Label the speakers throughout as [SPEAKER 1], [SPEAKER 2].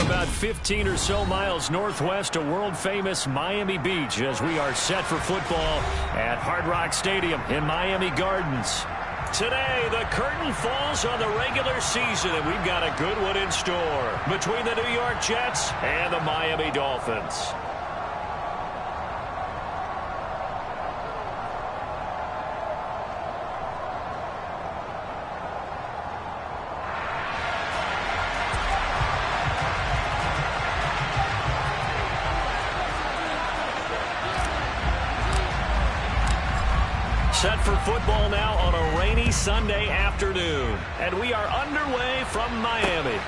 [SPEAKER 1] about 15 or so miles northwest of world-famous Miami Beach as we are set for football at Hard Rock Stadium in Miami Gardens. Today, the curtain falls on the regular season, and we've got a good one in store between the New York Jets and the Miami Dolphins. Set for football now on a rainy Sunday afternoon. And we are underway from Miami.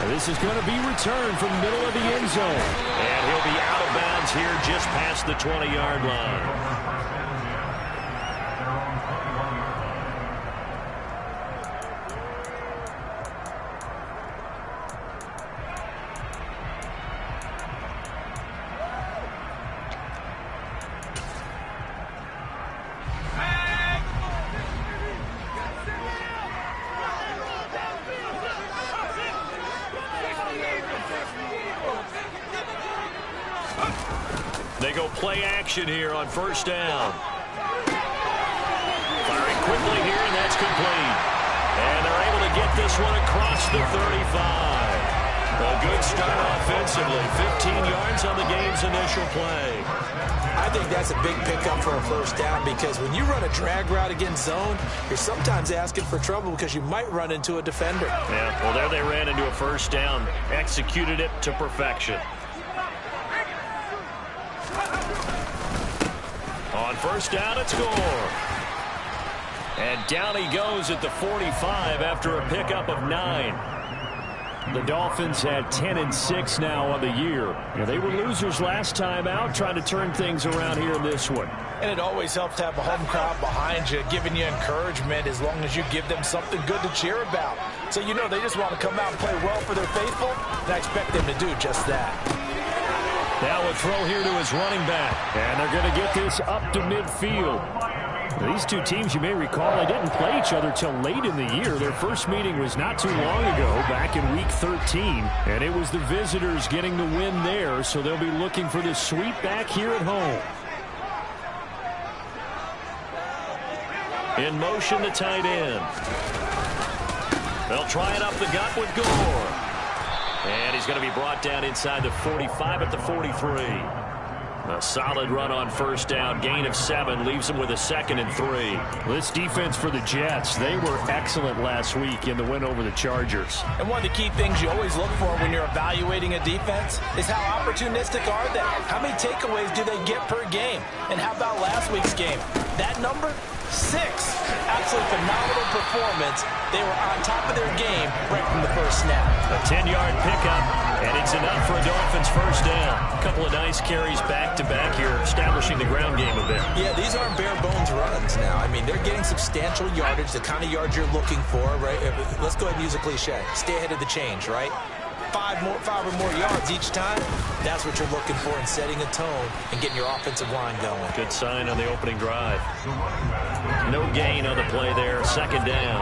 [SPEAKER 1] And this is going to be returned from the middle of the end zone. And he'll be out of bounds here just past the 20-yard line. They go play action here on first down. Firing quickly here, and that's complete. And they're able to get this one across the 35. A good start offensively. 15 yards on the game's initial play.
[SPEAKER 2] I think that's a big pickup for a first down because when you run a drag route against zone, you're sometimes asking for trouble because you might run into a defender.
[SPEAKER 1] Yeah, well, there they ran into a first down. Executed it to perfection. On first down, it's score. And down he goes at the 45 after a pickup of 9. The Dolphins had 10-6 now on the year. Yeah, they were losers last time out, trying to turn things around here in this one.
[SPEAKER 3] And it always helps to have a home crowd behind you, giving you encouragement as long as you give them something good to cheer about. So you know they just want to come out and play well for their faithful, and I expect them to do just that.
[SPEAKER 1] Now a throw here to his running back. And they're going to get this up to midfield. These two teams, you may recall, they didn't play each other till late in the year. Their first meeting was not too long ago, back in Week 13. And it was the visitors getting the win there, so they'll be looking for the sweep back here at home. In motion, the tight end. They'll try it up the gut with Gore. And he's going to be brought down inside the 45 at the 43. A solid run on first down. Gain of 7 leaves him with a 2nd and 3. This defense for the Jets, they were excellent last week in the win over the Chargers.
[SPEAKER 3] And one of the key things you always look for when you're evaluating a defense is how opportunistic are they? How many takeaways do they get per game? And how about last week's game? That number? 6. Absolutely phenomenal performance. They were on top of their game right from the first snap.
[SPEAKER 1] A 10-yard pickup, and it's enough for a Dolphins first down. A couple of nice carries back-to-back here, establishing the ground game a bit.
[SPEAKER 2] Yeah, these aren't bare-bones runs now. I mean, they're getting substantial yardage, the kind of yards you're looking for, right? Let's go ahead and use a cliche. Stay ahead of the change, right? 5 or more yards each time. That's what you're looking for in setting a tone and getting your offensive line going.
[SPEAKER 1] Good sign on the opening drive. No gain on the play there. Second down.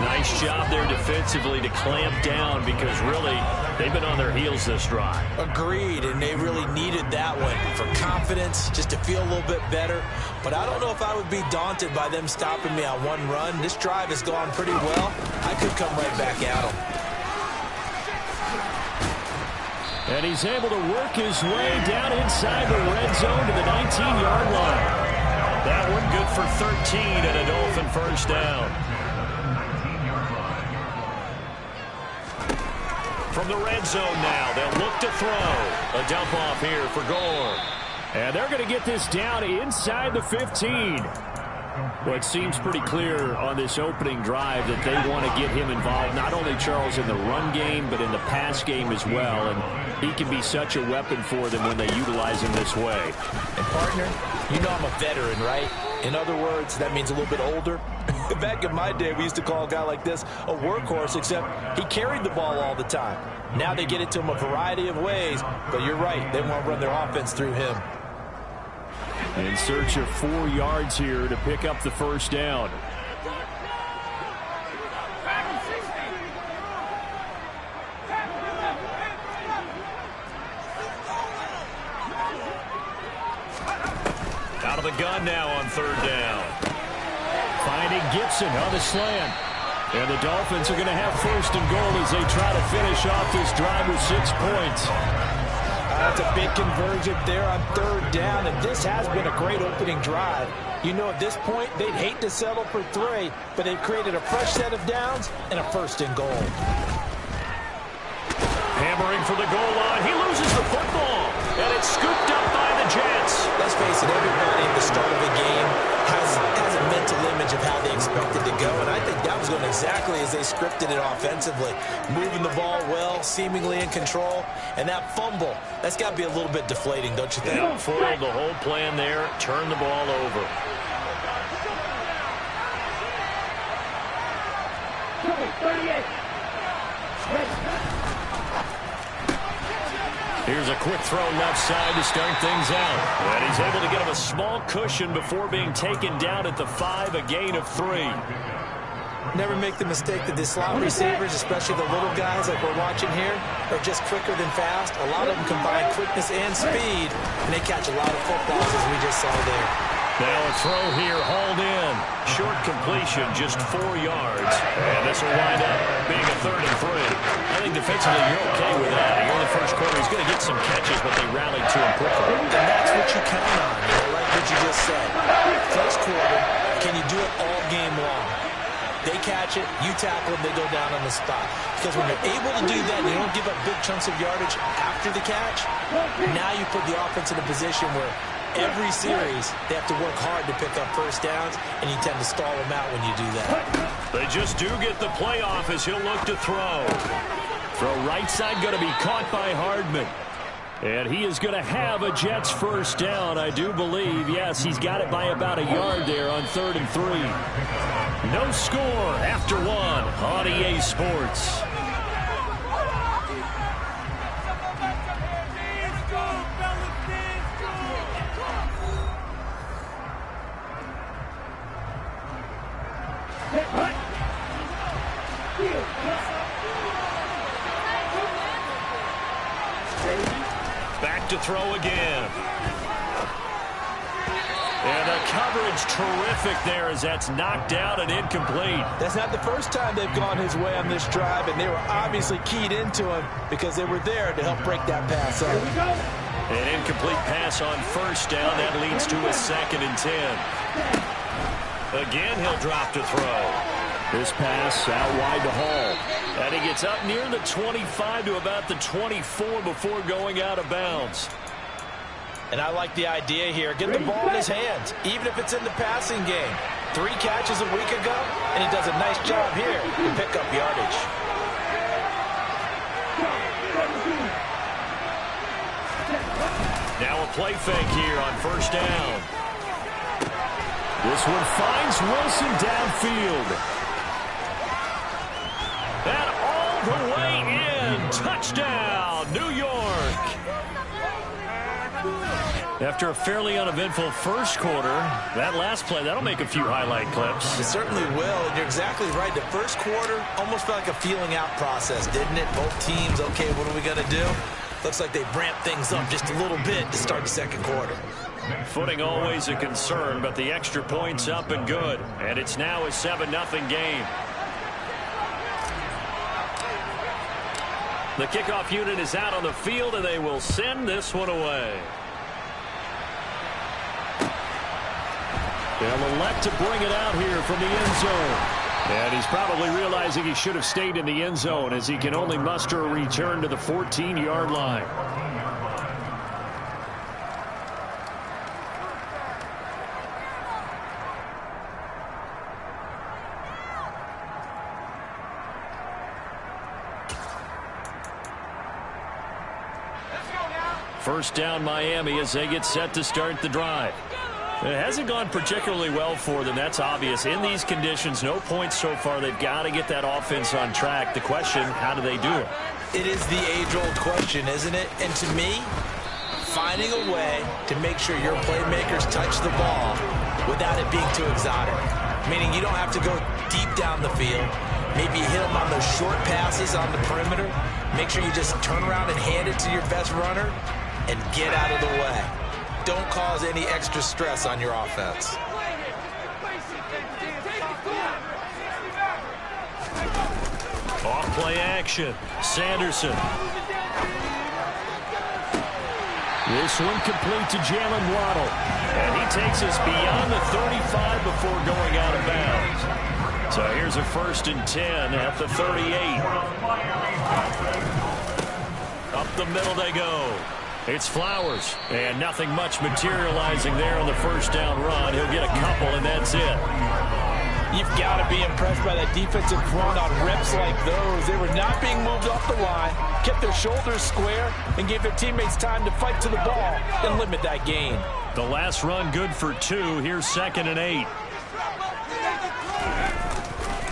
[SPEAKER 1] Nice job there defensively to clamp down because really they've been on their heels this drive.
[SPEAKER 2] Agreed, and they really needed that one for confidence, just to feel a little bit better. But I don't know if I would be daunted by them stopping me on one run. This drive has gone pretty well. I could come right back at them.
[SPEAKER 1] And he's able to work his way down inside the red zone to the 19-yard line. That one good for 13 and a Dolphin first down. From the red zone now, they'll look to throw. A dump off here for Gore. And they're going to get this down inside the 15. Well, it seems pretty clear on this opening drive that they want to get him involved, not only, Charles, in the run game, but in the pass game as well. And he can be such a weapon for them when they utilize him this way.
[SPEAKER 3] And, partner, you know I'm a veteran, right? In other words, that means a little bit older. Back in my day, we used to call a guy like this a workhorse, except he carried the ball all the time. Now they get it to him a variety of ways, but you're right. They want to run their offense through him.
[SPEAKER 1] In search of 4 yards here to pick up the first down. run now on third down. Finding Gibson on the slant. And the Dolphins are going to have first and goal as they try to finish off this drive with 6 points.
[SPEAKER 3] That's a big conversion there on third down, and this has been a great opening drive. You know, at this point, they'd hate to settle for 3, but they've created a fresh set of downs and a first and goal.
[SPEAKER 1] Hammering for the goal line. He loses the football, and it's scooped up by the Jets.
[SPEAKER 2] Let's face it, everybody at the start of the game has a mental image of how they expect it to go, and I think that was going exactly as they scripted it offensively. Moving the ball well, seemingly in control, and that fumble, that's got to be a little bit deflating, don't you think?
[SPEAKER 1] Yeah, foiled the whole plan there, turn the ball over. Here's a quick throw left side to start things out. And he's able to get him a small cushion before being taken down at the 5, a gain of 3.
[SPEAKER 2] Never make the mistake that the slot receivers, especially the little guys like we're watching here, are just quicker than fast. A lot of them combine quickness and speed, and they catch a lot of footballs, as we just saw there.
[SPEAKER 1] Now a throw here, hauled in. Short completion, just 4 yards. And this will wind up being a 3rd and 3. I think defensively you're okay with that. Here in the first quarter, he's going to get some catches, but they rallied to him quickly.
[SPEAKER 2] And that's what you count on, like what you just said. First quarter, can you do it all game long? They catch it, you tackle them, they go down on the spot. Because when you're able to do that and you don't give up big chunks of yardage after the catch, now you put the offense in a position where every series they have to work hard to pick up first downs, and you tend to stall them out when you do that.
[SPEAKER 1] They just do get the playoff as he'll look to throw. Throw right side going to be caught by Hardman. And he is going to have a Jets first down, I do believe. Yes, he's got it by about a yard there on 3rd and 3. No score after 1 on EA Sports. Back to throw again. And the coverage terrific there as that's knocked out and incomplete.
[SPEAKER 3] That's not the first time they've gone his way on this drive, and they were obviously keyed into him because they were there to help break that pass up.
[SPEAKER 1] An incomplete pass on first down. That leads to a 2nd and 10. Again, he'll drop to throw. This pass out wide to Hall. And he gets up near the 25 to about the 24 before going out of bounds.
[SPEAKER 3] And I like the idea here. Get the ball in his hands, even if it's in the passing game. 3 catches a week ago, and he does a nice job here to pick up yardage.
[SPEAKER 1] Now a play fake here on first down. This one finds Wilson downfield. And all the way in. Touchdown, New York. After a fairly uneventful first quarter, that last play, that'll make a few highlight clips.
[SPEAKER 2] It certainly will, and you're exactly right. The first quarter almost felt like a feeling out process, didn't it? Both teams, okay, what are we going to do? Looks like they've ramped things up just a little bit to start the second quarter.
[SPEAKER 1] Footing always a concern, but the extra point's up and good. And it's now a 7-0 game. The kickoff unit is out on the field, and they will send this one away. They'll elect to bring it out here from the end zone. And he's probably realizing he should have stayed in the end zone as he can only muster a return to the 14-yard line. First down Miami as they get set to start the drive. It hasn't gone particularly well for them. That's obvious. In these conditions, no points so far. They've got to get that offense on track. The question, how do they do it?
[SPEAKER 2] It is the age-old question, isn't it? And to me, finding a way to make sure your playmakers touch the ball without it being too exotic. Meaning you don't have to go deep down the field. Maybe you hit them on those short passes on the perimeter. Make sure you just turn around and hand it to your best runner and get out of the way. don't cause any extra stress on your offense.
[SPEAKER 1] Off play action. Sanderson. This one complete to Jalen Waddle. And he takes us beyond the 35 before going out of bounds. So here's a 1st and 10 at the 38. Up the middle they go. It's Flowers. And nothing much materializing there on the first down run. He'll get a couple, and that's it.
[SPEAKER 3] You've got to be impressed by that defensive front on reps like those. They were not being moved off the line, kept their shoulders square, and gave their teammates time to fight to the ball and limit that gain.
[SPEAKER 1] The last run good for 2. Here's 2nd and 8.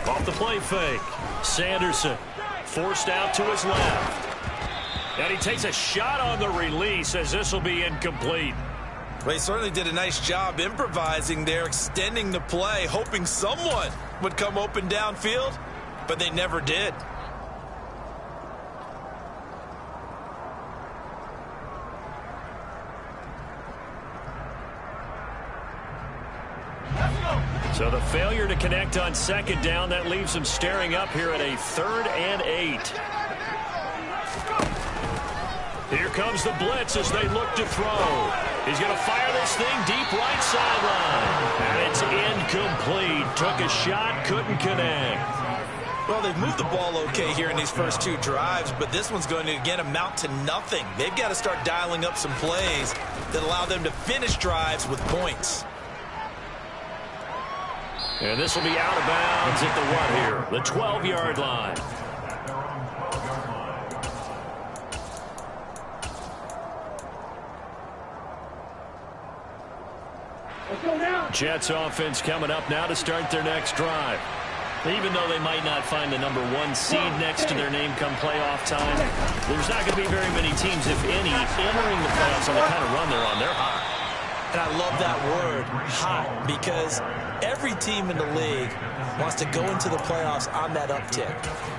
[SPEAKER 1] Off the play fake. Sanderson forced out to his left. And he takes a shot on the release as this will be incomplete.
[SPEAKER 2] They certainly did a nice job improvising there, extending the play, hoping someone would come open downfield, but they never did.
[SPEAKER 1] So the failure to connect on 2nd down, that leaves them staring up here at a 3rd and 8. Here comes the blitz as they look to throw. He's going to fire this thing deep right sideline. And it's incomplete. Took a shot, couldn't connect.
[SPEAKER 2] Well, they've moved the ball okay here in these first 2 drives, but this one's going to, again, amount to nothing. They've got to start dialing up some plays that allow them to finish drives with points.
[SPEAKER 1] And this will be out of bounds at the what here? The 12-yard line. Jets offense coming up now to start their next drive. Even though they might not find the #1 seed next to their name come playoff time, there's not going to be very many teams, if any, entering the playoffs on the kind of run they're on. They're hot.
[SPEAKER 2] And I love that word, hot, because every team in the league wants to go into the playoffs on that uptick.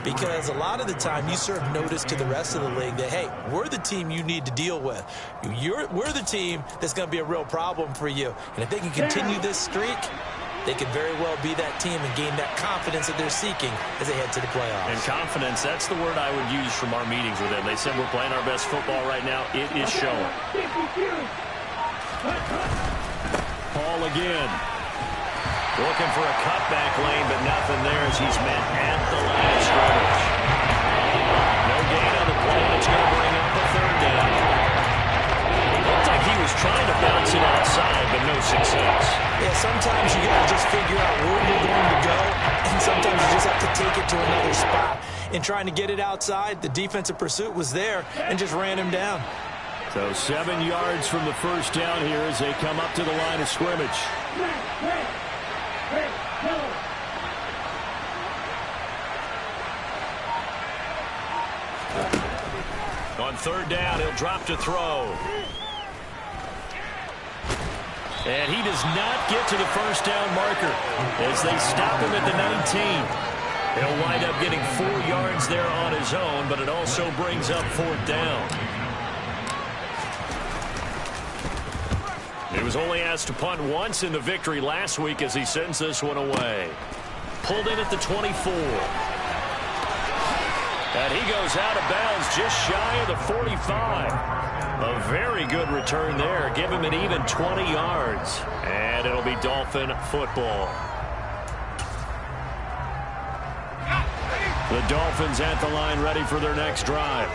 [SPEAKER 2] Because a lot of the time you serve notice to the rest of the league that, hey, we're the team you need to deal with. We're the team that's going to be a real problem for you. And if they can continue this streak, they could very well be that team and gain that confidence that they're seeking as they head to the playoffs.
[SPEAKER 1] And confidence, that's the word I would use from our meetings with them. They said we're playing our best football right now. It is showing. Paul again. Looking for a cutback lane, but nothing there as he's met at the line of scrimmage. No gain on the play. It's going to bring up a 3rd down. Looked like he was trying to bounce it outside, but no success.
[SPEAKER 2] Yeah, sometimes you got to just figure out where you're going to go, and sometimes you just have to take it to another spot. In trying to get it outside, the defensive pursuit was there and just ran him down.
[SPEAKER 1] So 7 yards from the first down here as they come up to the line of scrimmage. On 3rd down, he'll drop to throw. And he does not get to the first down marker as they stop him at the 19. He'll wind up getting 4 yards there on his own, but it also brings up 4th down. He was only asked to punt once in the victory last week as he sends this one away. Pulled in at the 24. And he goes out of bounds just shy of the 45. A very good return there. Give him an even 20 yards. And it'll be Dolphin football. The Dolphins at the line ready for their next drive.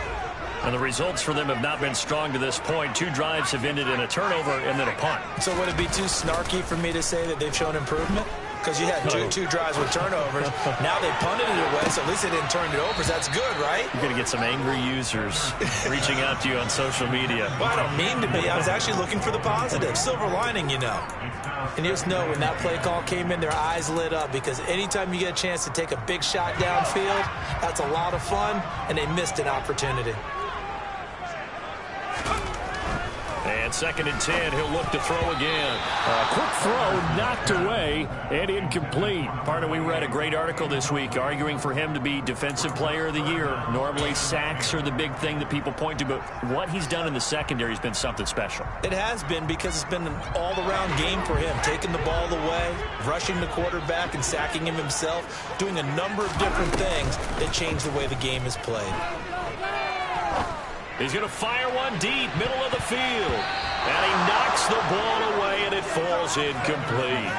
[SPEAKER 1] And the results for them have not been strong to this point. 2 drives have ended in a turnover and then a punt.
[SPEAKER 2] So would it be too snarky for me to say that they've shown improvement? Because you had two drives with turnovers. Now they punted it away, so at least they didn't turn it over. So that's good, right?
[SPEAKER 1] You're going to get some angry users reaching out to you on social media.
[SPEAKER 2] Well, I don't mean to be. I was actually looking for the positive. Silver lining, you know. And you just know when that play call came in, their eyes lit up because anytime you get a chance to take a big shot downfield, that's a lot of fun, and they missed an opportunity.
[SPEAKER 1] And And 2nd and 10, he'll look to throw again. A quick throw knocked away and incomplete. Partner, we read a great article this week arguing for him to be Defensive Player of the Year. Normally, sacks are the big thing that people point to, but what he's done in the secondary has been something special.
[SPEAKER 2] It has been, because it's been an all-around game for him. Taking the ball away, rushing the quarterback, and sacking him himself, doing a number of different things that change the way the game is played.
[SPEAKER 1] He's going to fire one deep, middle of the field. And he knocks the ball away, and it falls incomplete.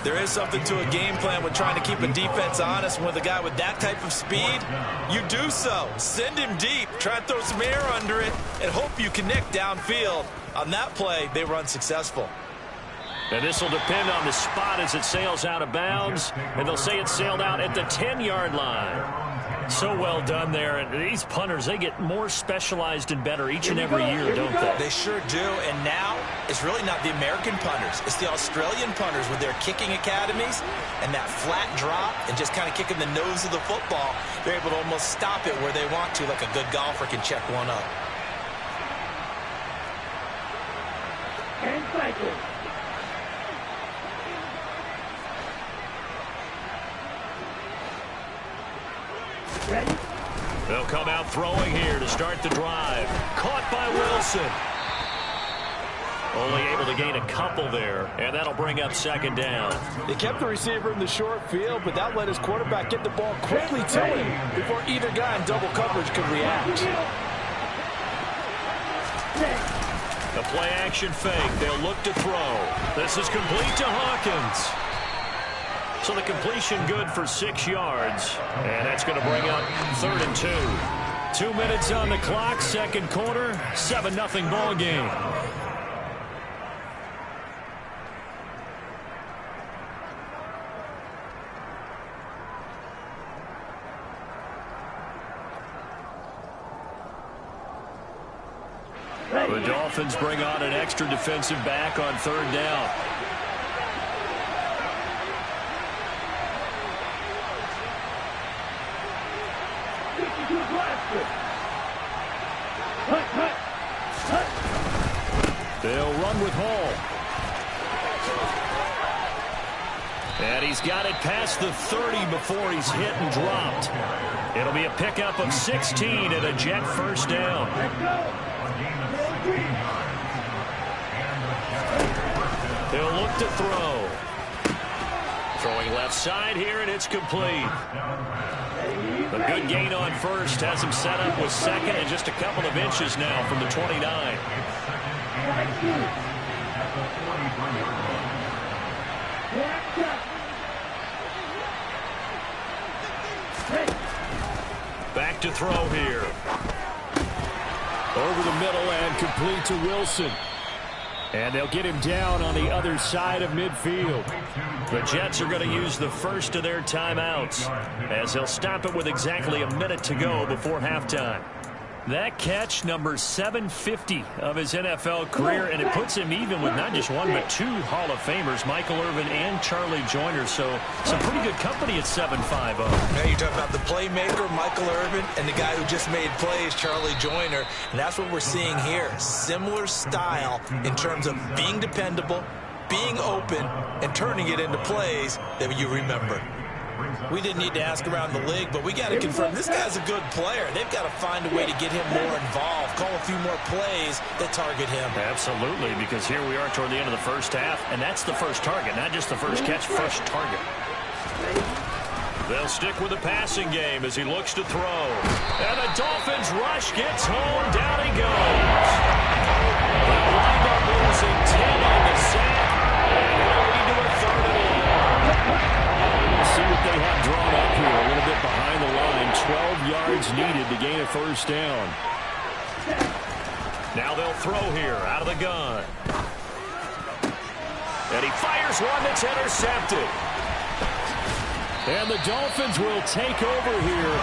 [SPEAKER 2] There is something to a game plan with trying to keep a defense honest. With a guy with that type of speed, you do so. Send him deep, try and throw some air under it, and hope you connect downfield. On that play, they were unsuccessful.
[SPEAKER 1] And this will depend on the spot as it sails out of bounds. And they'll say it sailed out at the 10-yard line. So well done there. And these punters, they get more specialized and better each and every year, don't they?
[SPEAKER 2] They sure do. And now it's really not the American punters. It's the Australian punters with their kicking academies and that flat drop and just kind of kicking the nose of the football. They're able to almost stop it where they want to, like a good golfer can check one up.
[SPEAKER 4] And cycle. Ready?
[SPEAKER 1] They'll come out throwing here to start the drive. Caught by Wilson. Only able to gain a couple there, and that'll bring up 2nd down.
[SPEAKER 3] They kept the receiver in the short field, but that let his quarterback get the ball quickly to him before either guy in double coverage could react.
[SPEAKER 1] The play-action fake. They'll look to throw. This is complete to Hawkins. So the completion good for 6 yards. And that's going to bring up 3rd and 2. 2 minutes on the clock, 2nd quarter, 7-0 ball game. The Dolphins bring on an extra defensive back on 3rd down. They'll run with Hall. And he's got it past the 30 before he's hit and dropped. It'll be a pickup of 16 and a Jet 1st down. They'll look to throw. Throwing left side here, and it's complete. A good gain on 1st has him set up with 2nd and just a couple of inches now from the 29. Back to throw here. Over the middle and complete to Wilson. And they'll get him down on the other side of midfield. The Jets are going to use the first of their timeouts as they'll stop it with exactly a minute to go before halftime. That catch, number 750 of his NFL career, and it puts him even with not just one but 2 Hall of Famers, Michael Irvin and Charlie Joyner. So some pretty good company at 7'5".
[SPEAKER 2] Now you're talking about the playmaker, Michael Irvin, and the guy who just made plays, Charlie Joyner. And that's what we're seeing here. Similar style in terms of being dependable, being open, and turning it into plays that you remember. We didn't need to ask around the league, but we got to confirm this guy's a good player. They've got to find a way to get him more involved, call a few more plays that target him.
[SPEAKER 1] Absolutely, because here we are toward the end of the first half, and that's the first target, not just the first catch, first target. They'll stick with the passing game as he looks to throw. And the Dolphins rush gets home. Down he goes. They'll wind up losing 10 on the sack, and they'll lead to a 3rd and long. See what they have drawn up here. A little bit behind the line. 12 yards needed to gain a 1st down. Now they'll throw here out of the gun. And he fires one that's intercepted. And the Dolphins will take over here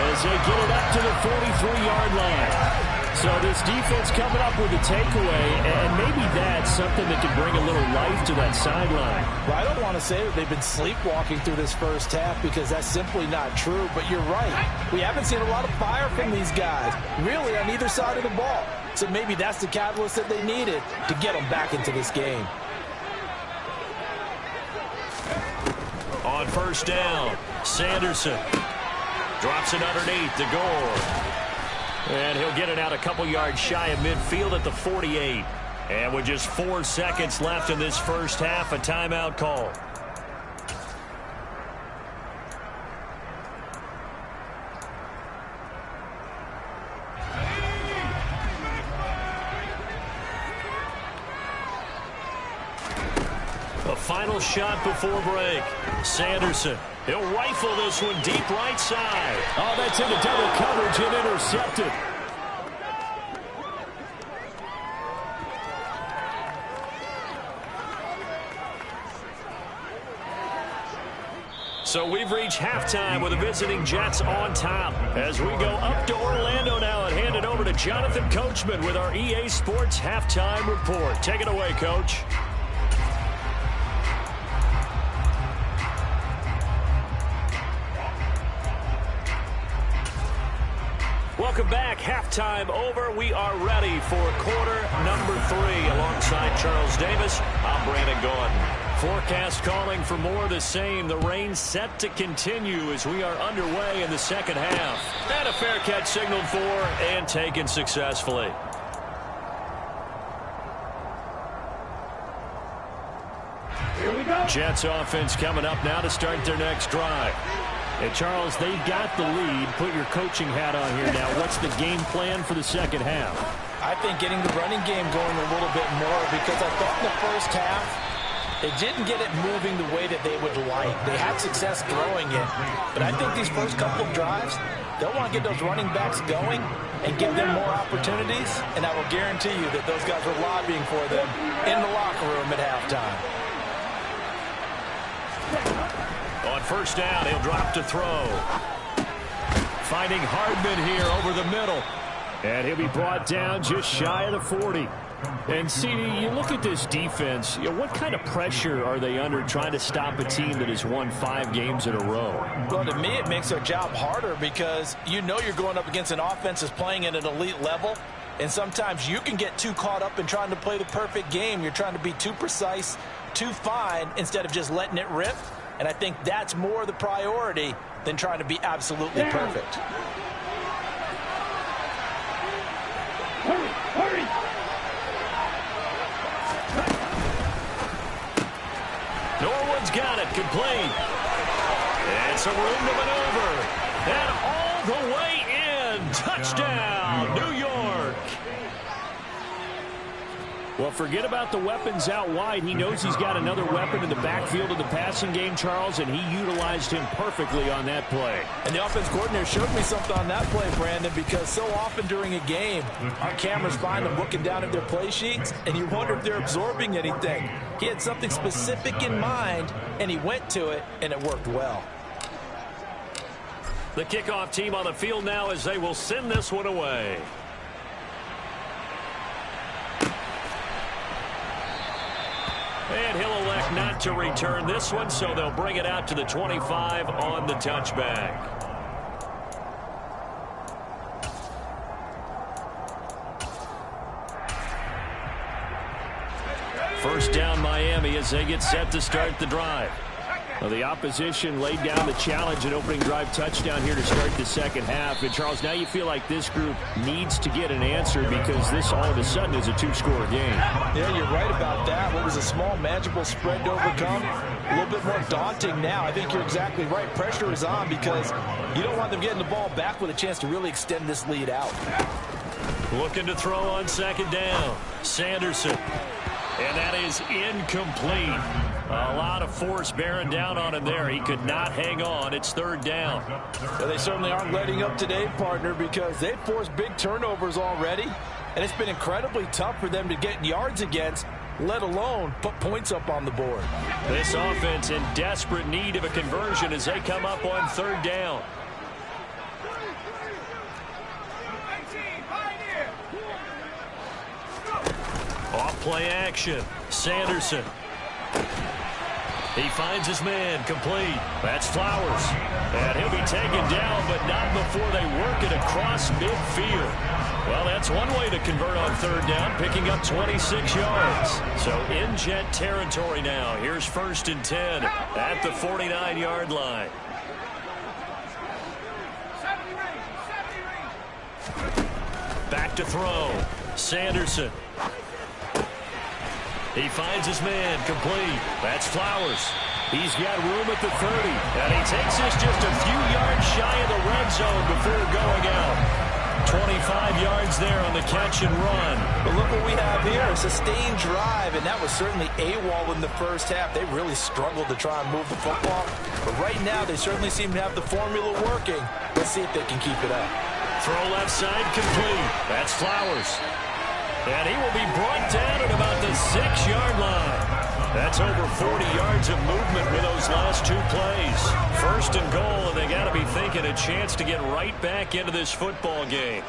[SPEAKER 1] as they get it up to the 43-yard line. So this defense coming up with a takeaway, and maybe that's something that can bring a little life to that sideline.
[SPEAKER 3] Well, I don't want to say that they've been sleepwalking through this first half because that's simply not true, but you're right. We haven't seen a lot of fire from these guys, really on either side of the ball. So maybe that's the catalyst that they needed to get them back into this game.
[SPEAKER 1] On first down, Sanderson drops it underneath to Gore. And he'll get it out a couple yards shy of midfield at the 48. And with just 4 seconds left in this first half, a timeout call. A final shot before break. Sanderson. He'll rifle this one deep right side. Oh, that's into double coverage and intercepted. So we've reached halftime with the visiting Jets on top. As we go up to Orlando now and hand it over to Jonathan Coachman with our EA Sports Halftime Report. Take it away, Coach. Welcome back. Halftime over. We are ready for quarter number 3. Alongside Charles Davis, I'm Brandon Gordon. Forecast calling for more of the same. The rain set to continue as we are underway in the second half. And a fair catch signaled for and taken successfully.
[SPEAKER 4] Here we go.
[SPEAKER 1] Jets offense coming up now to start their next drive. And Charles, they've got the lead. Put your coaching hat on here now. What's the game plan for the second half?
[SPEAKER 3] I think getting the running game going a little bit more, because I thought in the first half they didn't get it moving the way that they would like. They had success throwing it, but I think these first couple of drives, they'll want to get those running backs going and give them more opportunities, and I will guarantee you that those guys were lobbying for them in the locker room at halftime.
[SPEAKER 1] On first down, he'll drop to throw. Finding Hardman here over the middle. And he'll be brought down just shy of the 40. And, CD, you look at this defense, what kind of pressure are they under trying to stop a team that has won 5 games in a row?
[SPEAKER 3] Well, to me, it makes their job harder because you know you're going up against an offense that's playing at an elite level. And sometimes you can get too caught up in trying to play the perfect game. You're trying to be too precise, too fine, instead of just letting it rip. And I think that's more the priority than trying to be absolutely perfect.
[SPEAKER 4] Hurry, hurry.
[SPEAKER 1] Norwood's got it, complete. And some room to maneuver. And all the way in. Touchdown, New York. Well, forget about the weapons out wide. He knows he's got another weapon in the backfield of the passing game, Charles, and he utilized him perfectly on that play.
[SPEAKER 3] And the offense coordinator showed me something on that play, Brandon, because so often during a game, our cameras find them looking down at their play sheets, and you wonder if they're absorbing anything. He had something specific in mind, and he went to it, and it worked well.
[SPEAKER 1] The kickoff team on the field now as they will send this one away. And he'll elect not to return this one, so they'll bring it out to the 25 on the touchback. First down Miami as they get set to start the drive. Well, the opposition laid down the challenge and opening drive touchdown here to start the second half. And, Charles, now you feel like this group needs to get an answer because this all of a sudden is a 2-score game.
[SPEAKER 3] Yeah, you're right about that. What was a small, manageable spread to overcome, a little bit more daunting now. I think you're exactly right. Pressure is on because you don't want them getting the ball back with a chance to really extend this lead out.
[SPEAKER 1] Looking to throw on second down. Sanderson. And that is incomplete. A lot of force bearing down on him there. He could not hang on. It's third down.
[SPEAKER 3] Well, they certainly aren't letting up today, partner, because they've forced big turnovers already. And it's been incredibly tough for them to get yards against, let alone put points up on the board.
[SPEAKER 1] This offense in desperate need of a conversion as they come up on third down. Off play action. Sanderson. He finds his man, complete. That's Flowers. And he'll be taken down, but not before they work it across midfield. Well, that's one way to convert on third down, picking up 26 yards. So in Jet territory now. Here's 1st and 10 at the 49-yard line. Back to throw. Sanderson. He finds his man, complete. That's Flowers. He's got room at the 30, and he takes this just a few yards shy of the red zone before going out. 25 yards there on the catch and run.
[SPEAKER 3] But look what we have here, a sustained drive, and that was certainly AWOL in the first half. They really struggled to try and move the football, but right now they certainly seem to have the formula working. Let's see if they can keep it up.
[SPEAKER 1] Throw left side, complete. That's Flowers. And he will be brought down at about the 6-yard line. That's over 40 yards of movement with those last 2 plays. 1st and goal, and they got to be thinking a chance to get right back into this football game.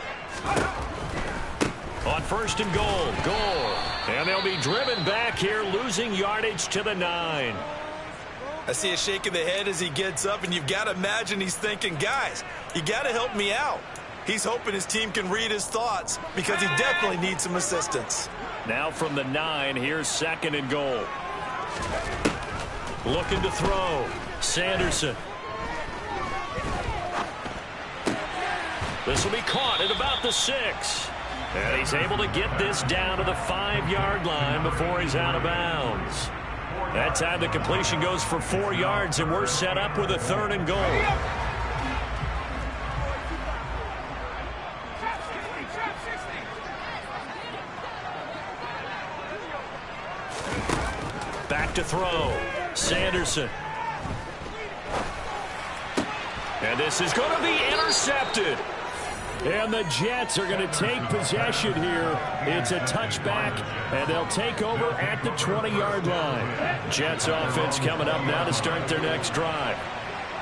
[SPEAKER 1] On 1st and goal, Gore. And they'll be driven back here, losing yardage to the 9.
[SPEAKER 3] I see a shake of the head as he gets up, and you've got to imagine he's thinking, guys, you got to help me out. He's hoping his team can read his thoughts because he definitely needs some assistance.
[SPEAKER 1] Now from the 9, here's 2nd and goal. Looking to throw. Sanderson. This will be caught at about the 6. And he's able to get this down to the 5-yard line before he's out of bounds. That time the completion goes for 4 yards, and we're set up with a 3rd and goal. Back to throw. Sanderson. And this is going to be intercepted. And the Jets are going to take possession here. It's a touchback, and they'll take over at the 20-yard line. Jets offense coming up now to start their next drive.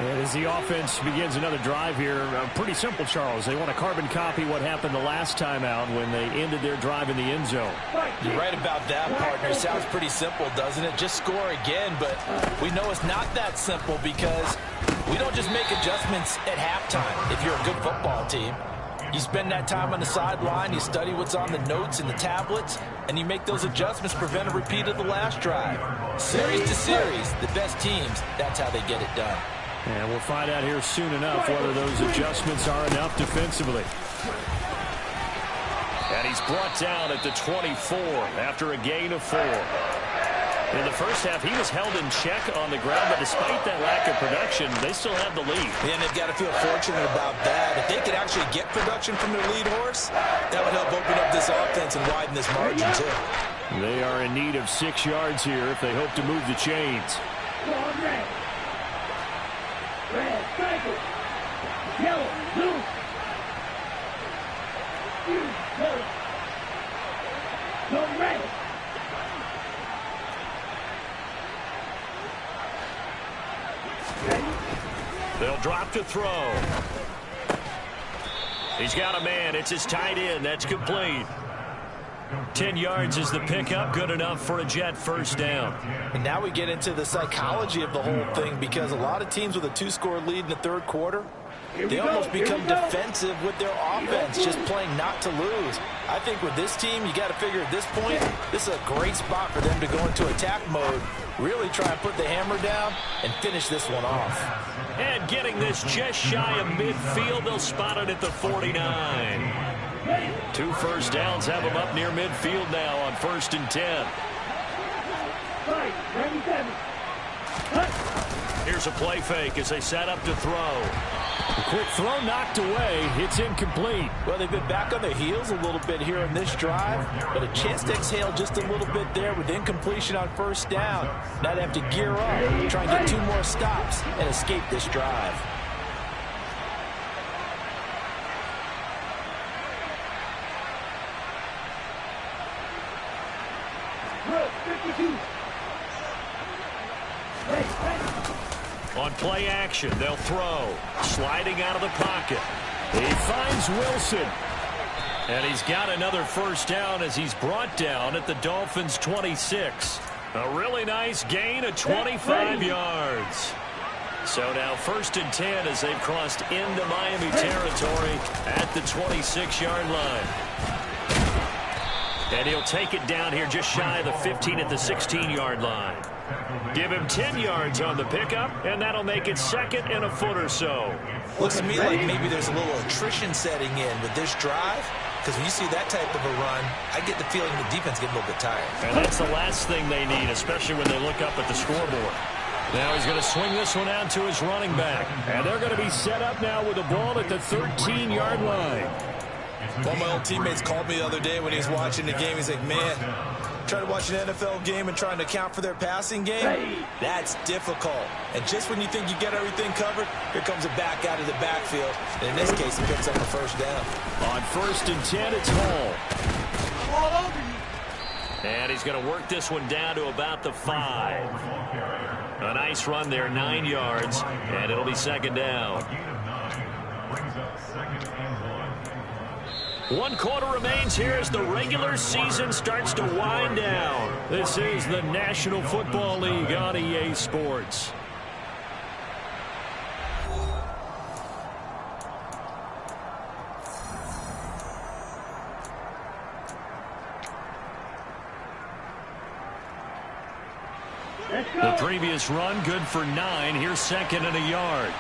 [SPEAKER 1] And as the offense begins another drive here, pretty simple, Charles. They want to carbon copy what happened the last time out when they ended their drive in the end zone.
[SPEAKER 3] You're right about that, partner. Sounds pretty simple, doesn't it? Just score again, but we know it's not that simple because we don't just make adjustments at halftime if you're a good football team. You spend that time on the sideline, you study what's on the notes and the tablets, and you make those adjustments, prevent a repeat of the last drive. Series to series, the best teams, that's how they get it done.
[SPEAKER 1] And we'll find out here soon enough whether those adjustments are enough defensively. And he's brought down at the 24 after a gain of 4. In the first half, he was held in check on the ground, but despite that lack of production, they still have the lead.
[SPEAKER 3] And they've got to feel fortunate about that. If they could actually get production from their lead horse, that would help open up this offense and widen this margin, too.
[SPEAKER 1] They are in need of 6 yards here if they hope to move the chains.
[SPEAKER 4] Red, cycle. Yellow, blue. Yellow. No red.
[SPEAKER 1] They'll drop to throw. He's got a man. It's his tight end. That's complete. 10 yards is the pickup. Good enough for a Jet first down.
[SPEAKER 3] And now we get into the psychology of the whole thing because a lot of teams with a 2-score lead in the third quarter, they almost become defensive with their offense, just playing not to lose. I think with this team, you got to figure at this point, this is a great spot for them to go into attack mode, really try and put the hammer down and finish this one off.
[SPEAKER 1] And getting this just shy of midfield, they'll spot it at the 49. 2 first downs have them up near midfield now on 1st and 10. Here's a play fake as they set up to throw. A quick throw knocked away. It's incomplete.
[SPEAKER 3] Well, they've been back on their heels a little bit here in this drive, but a chance to exhale just a little bit there with incompletion on first down. Now they have to gear up, try and get 2 more stops and escape this drive.
[SPEAKER 1] On play action, they'll throw. Sliding out of the pocket. He finds Wilson. And he's got another first down as he's brought down at the Dolphins' 26. A really nice gain of 25 yards. So now 1st and 10 as they've crossed into Miami territory at the 26-yard line. And he'll take it down here just shy of the 15 at the 16-yard line. Give him 10 yards on the pickup, and that'll make it 2nd and a foot or so.
[SPEAKER 2] Looks to me like maybe there's a little attrition setting in with this drive, because when you see that type of a run, I get the feeling the defense getting a little bit tired.
[SPEAKER 1] And that's the last thing they need, especially when they look up at the scoreboard. Now he's going to swing this one out to his running back. And they're going to be set up now with the ball at the 13-yard line.
[SPEAKER 2] One of my old teammates called me the other day when he was watching the game. He's like, man, trying to watch an NFL game and trying to account for their passing game, that's difficult. And just when you think you get everything covered, here comes a back out of the backfield. And in this case, he picks up a 1st down.
[SPEAKER 1] On 1st and 10, it's Hall. And he's going to work this one down to about the 5. A nice run there, 9 yards, and it'll be 2nd down. 1 quarter remains here as the regular season starts to wind down. This is the National Football League on EA Sports. The previous run good for 9. Here's 2nd and a yard.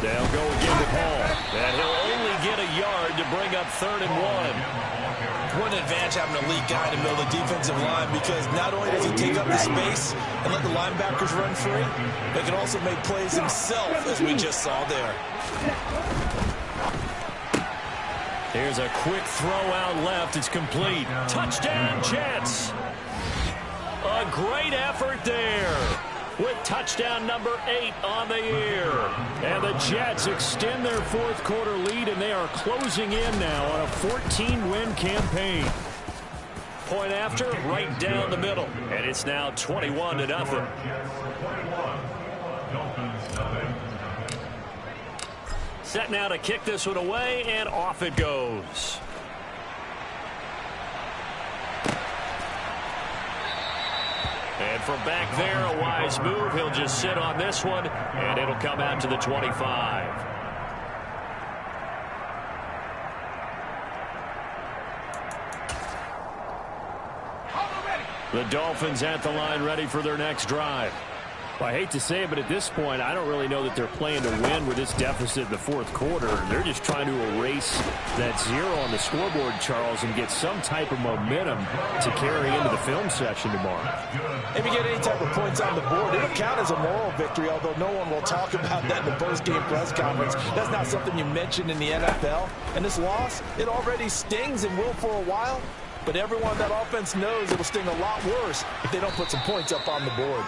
[SPEAKER 1] They'll go again with Hall. And he'll only get a yard to bring up 3rd and 1.
[SPEAKER 2] What an advantage having an elite guy in the middle of the defensive line, because not only does he take up the space and let the linebackers run free, but can also make plays himself, as we just saw there.
[SPEAKER 1] Here's a quick throw out left. It's complete. Touchdown, Jets. A great effort there with touchdown number 8 on the year. And the Jets extend their 4th quarter lead, and they are closing in now on a 14-win campaign. Point after, right down the middle. And it's now 21-0. Set now to kick this one away, and off it goes. And from back there, a wise move. He'll just sit on this one, and it'll come out to the 25. The Dolphins at the line ready for their next drive. Well, I hate to say it, but at this point, I don't really know that they're playing to win with this deficit in the 4th quarter. They're just trying to erase that 0 on the scoreboard, Charles, and get some type of momentum to carry into the film session tomorrow.
[SPEAKER 3] If you get any type of points on the board, it'll count as a moral victory, although no one will talk about that in the post-game press conference. That's not something you mentioned in the NFL. And this loss, it already stings and will for a while. But everyone on that offense knows it'll sting a lot worse if they don't put some points up on the board.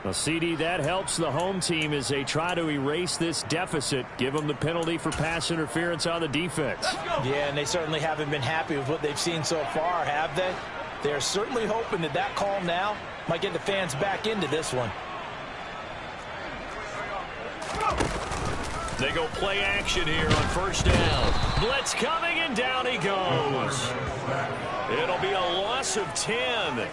[SPEAKER 1] Well, CD, that helps the home team as they try to erase this deficit, give them the penalty for pass interference on the defense.
[SPEAKER 3] Yeah, and they certainly haven't been happy with what they've seen so far, have they? They're certainly hoping that that call now might get the fans back into this one.
[SPEAKER 1] They go play action here on 1st down. Blitz coming, and down he goes. It'll be a loss of 10,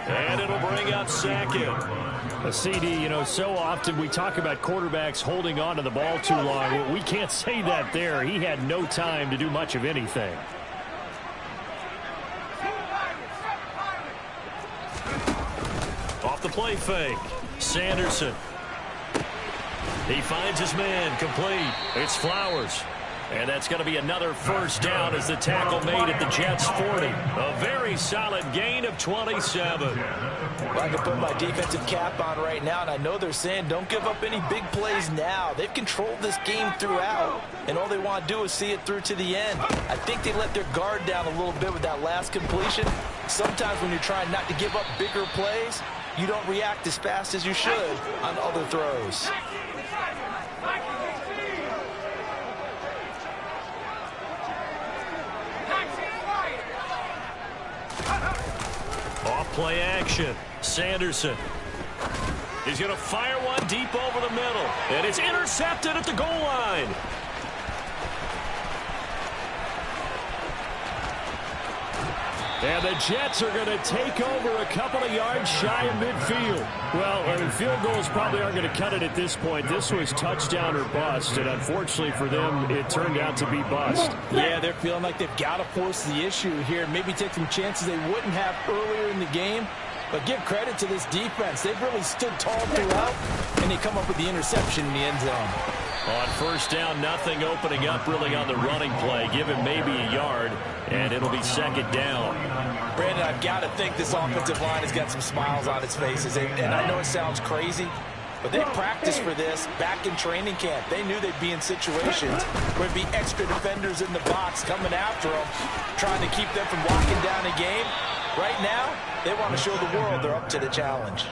[SPEAKER 1] and it'll bring up 2nd. A CD, you know, so often we talk about quarterbacks holding on to the ball too long. We can't say that there. He had no time to do much of anything. Off the play fake. Sanderson. He finds his man, complete. It's Flowers. And that's going to be another 1st down as the tackle made at the Jets' 40. A very solid gain of 27.
[SPEAKER 3] I can put my defensive cap on right now, and I know they're saying don't give up any big plays now. They've controlled this game throughout, and all they want to do is see it through to the end. I think they let their guard down a little bit with that last completion. Sometimes when you're trying not to give up bigger plays, you don't react as fast as you should on other throws.
[SPEAKER 1] Off play action. Sanderson. He's going to fire one deep over the middle. And it's intercepted at the goal line. And the Jets are going to take over a couple of yards shy of midfield. Well, I mean, field goals probably aren't going to cut it at this point. This was touchdown or bust, and unfortunately for them, it turned out to be bust.
[SPEAKER 3] Yeah, they're feeling like they've got to force the issue here. Maybe take some chances they wouldn't have earlier in the game. But give credit to this defense. They've really stood tall throughout, and they come up with the interception in the end zone.
[SPEAKER 1] On first down, nothing opening up really on the running play. Give him maybe a yard, and it'll be second down.
[SPEAKER 3] Brandon, I've got to think this offensive line has got some smiles on its faces. And I know it sounds crazy, but they practiced for this back in training camp. They knew they'd be in situations where there'd be extra defenders in the box coming after them, trying to keep them from locking down a game. Right now, they want to show the world they're up to the challenge.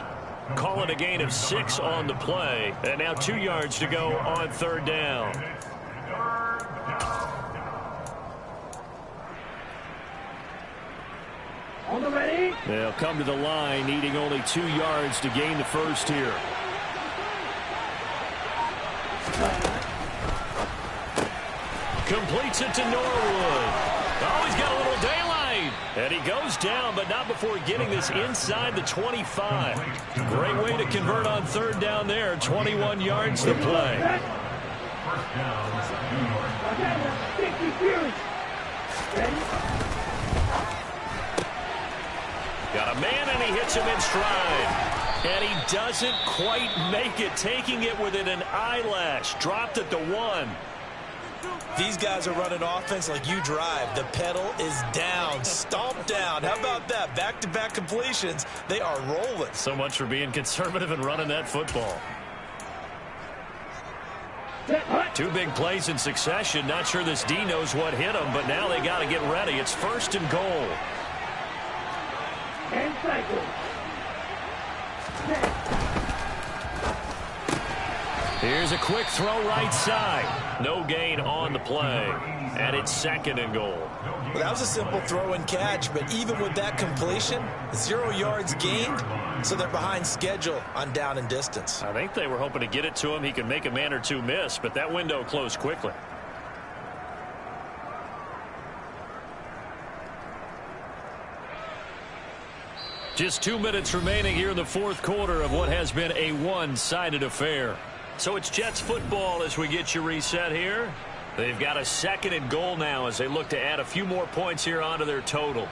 [SPEAKER 1] Call it a gain of 6 on the play. And now 2 yards to go on third down.
[SPEAKER 4] On the ready.
[SPEAKER 1] They'll come to the line, needing only 2 yards to gain the first here. Completes it to Norwood. Oh, he's got a little daylight. And he goes down, but not before getting this inside the 25. Great way to convert on third down there. 21 yards to play. Got a man, and he hits him in stride. And he doesn't quite make it, taking it within an eyelash. Dropped at the 1.
[SPEAKER 2] These guys are running offense like you drive. The pedal is down, stomped down. How about that? Back-to-back completions. They are rolling.
[SPEAKER 1] So much for being conservative and running that football. 2 big plays in succession. Not sure this D knows what hit him, but now they got to get ready. It's first and goal.
[SPEAKER 4] And cycle.
[SPEAKER 1] Here's a quick throw right side. No gain on the play. And it's second and goal.
[SPEAKER 2] Well, that was a simple throw and catch, but even with that completion, 0 yards gained, so they're behind schedule on down and distance.
[SPEAKER 1] I think they were hoping to get it to him. He could make a man or two miss, but that window closed quickly. Just 2 minutes remaining here in the fourth quarter of what has been a one-sided affair. So it's Jets football as we get you reset here. They've got a second and goal now as they look to add a few more points here onto their total.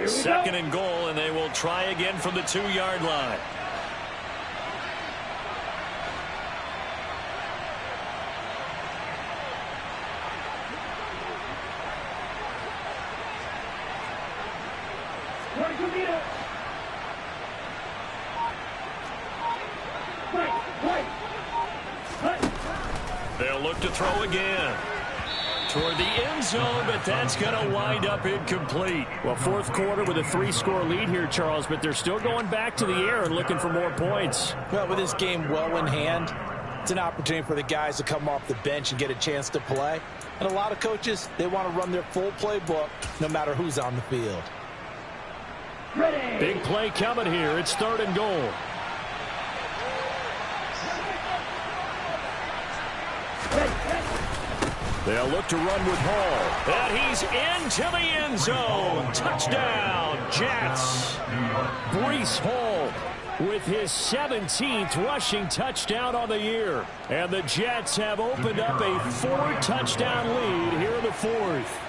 [SPEAKER 1] Second and goal, and they will try again from the 2-yard line. They'll look to throw again. Toward the end zone, but that's going to wind up incomplete. Well, fourth quarter with a 3-score lead here, Charles, but they're still going back to the air and looking for more points.
[SPEAKER 3] Well, with this game well in hand, it's an opportunity for the guys to come off the bench and get a chance to play. And a lot of coaches, they want to run their full playbook no matter who's on the field.
[SPEAKER 4] Ready.
[SPEAKER 1] Big play coming here. It's third and goal. They'll look to run with Hall. And he's into the end zone. Touchdown, Jets. Breece Hall with his 17th rushing touchdown on the year. And the Jets have opened up a 4-touchdown lead here in the fourth.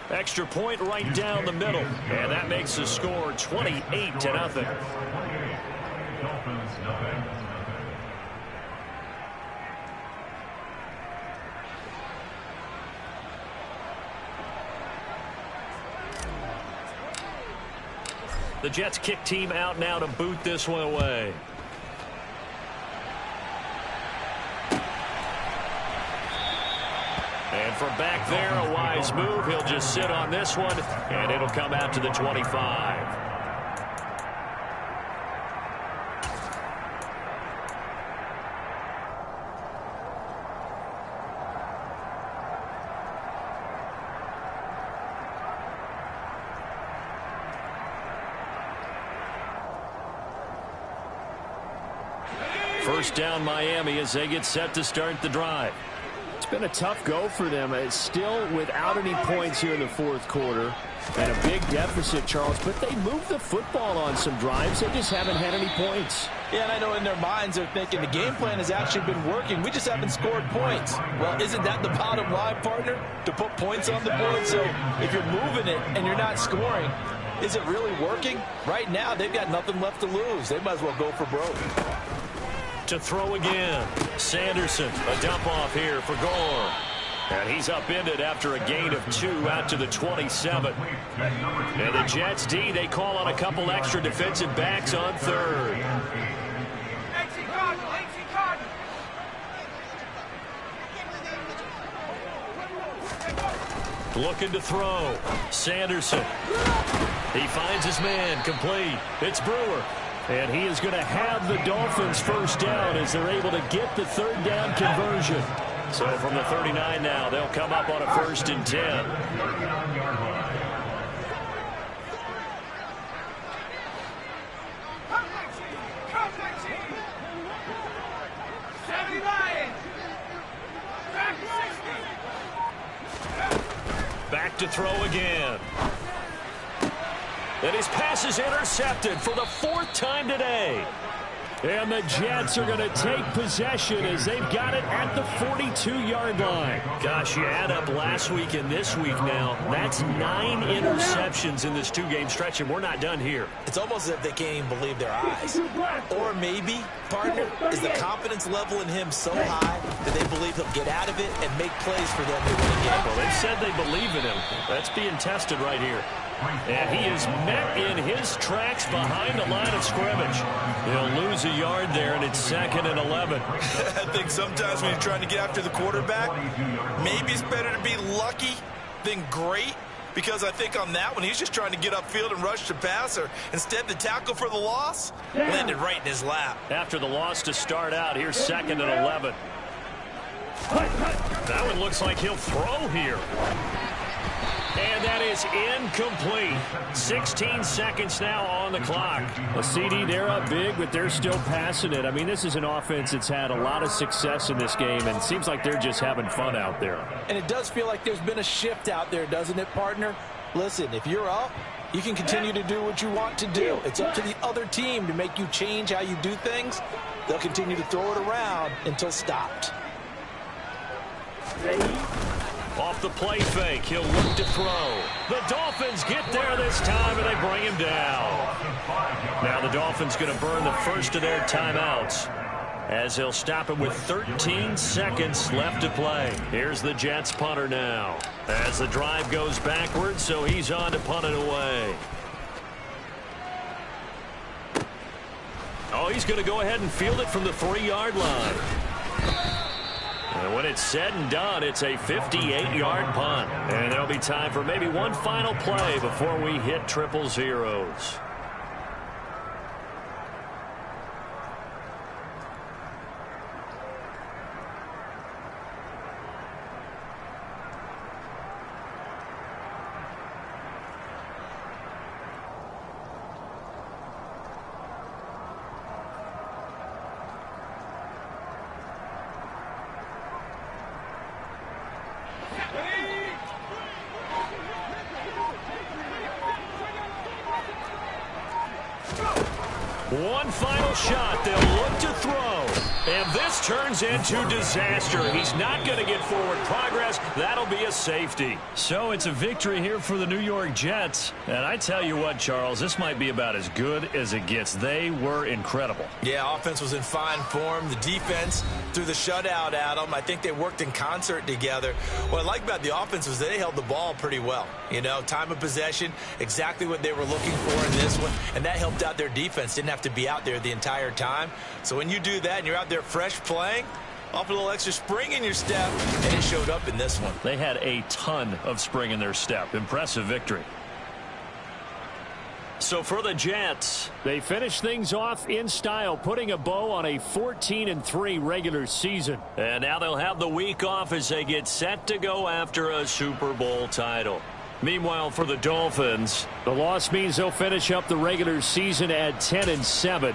[SPEAKER 1] Extra point right down the middle. And that makes the score 28-0. The Jets kick team out now to boot this one away. And from back there, a wise move. He'll just sit on this one, and it'll come out to the 25. first down Miami as they get set to start the drive.
[SPEAKER 5] It's been a tough go for them. It's still without any points here in the fourth quarter. And a big deficit, Charles, but they moved the football on some drives. They just haven't had any points.
[SPEAKER 3] Yeah, and I know in their minds they're thinking the game plan has actually been working. We just haven't scored points. Well, isn't that the bottom line, partner? To put points on the board? So if you're moving it and you're not scoring, is it really working? Right now, they've got nothing left to lose. They might as well go for broke.
[SPEAKER 1] To throw again. Sanderson, a dump off here for Gore. And he's upended after a gain of 2 out to the 27. And the Jets D, they call on a couple extra defensive backs on third. Looking to throw. Sanderson. He finds his man complete. It's Brewer. And he is going to have the Dolphins first down as they're able to get the third down conversion. So from the 39 now, they'll come up on a 1st and 10. Back to throw again. And his pass is intercepted for the 4th time today. And the Jets are going to take possession as they've got it at the 42-yard line. Gosh, you add up last week and this week now. That's 9 interceptions in this 2-game stretch, and we're not done here.
[SPEAKER 2] It's almost as if they can't even believe their eyes. Or maybe, partner, is the confidence level in him so high that they believe he'll get out of it and make plays for them to win a game.
[SPEAKER 1] Well, they've said they believe in him. That's being tested right here. And he is met in his tracks behind the line of scrimmage. He'll lose a yard there, and it's 2nd and 11.
[SPEAKER 6] I think sometimes when you're trying to get after the quarterback, maybe it's better to be lucky than great, because I think on that one, he's just trying to get upfield and rush the passer. Instead, the tackle for the loss landed right in his lap.
[SPEAKER 1] After the loss to start out, here's 2nd and 11. That one looks like he'll throw here. And that is incomplete. 16 seconds now on the clock.
[SPEAKER 5] A CD, they're up big, but they're still passing it. I mean, this is an offense that's had a lot of success in this game, and it seems like they're just having fun out there.
[SPEAKER 3] And it does feel like there's been a shift out there, doesn't it, partner? Listen, if you're up, you can continue to do what you want to do. It's up to the other team to make you change how you do things. They'll continue to throw it around until stopped.
[SPEAKER 1] Off the play fake, he'll look to throw. The Dolphins get there this time, and they bring him down. Now the Dolphins going to burn the first of their timeouts as they'll stop it with 13 seconds left to play. Here's the Jets punter now as the drive goes backwards, so he's on to punt it away. Oh, he's going to go ahead and field it from the 3-yard line. And when it's said and done, it's a 58-yard punt. And there'll be time for maybe one final play before we hit triple zeros. One final shot. They'll look to throw. And this turns into disaster. He's not going to get forward progress. That'll be a safety. So it's a victory here for the New York Jets. And I tell you what, Charles, this might be about as good as it gets. They were incredible.
[SPEAKER 2] Yeah, offense was in fine form. The defense threw the shutout at them. I think they worked in concert together. What I like about the offense was they held the ball pretty well. You know, time of possession, exactly what they were looking for in this one. And that helped out their defense. Didn't have to be out there the entire time. So when you do that and you're out there fresh playing, off a little extra spring in your step, and it showed up in this one.
[SPEAKER 1] They had a ton of spring in their step. Impressive victory. So for the Jets,
[SPEAKER 5] they finish things off in style, putting a bow on a 14-3 regular season.
[SPEAKER 1] And now they'll have the week off as they get set to go after a Super Bowl title. Meanwhile, for the Dolphins,
[SPEAKER 5] the loss means they'll finish up the regular season at 10-7.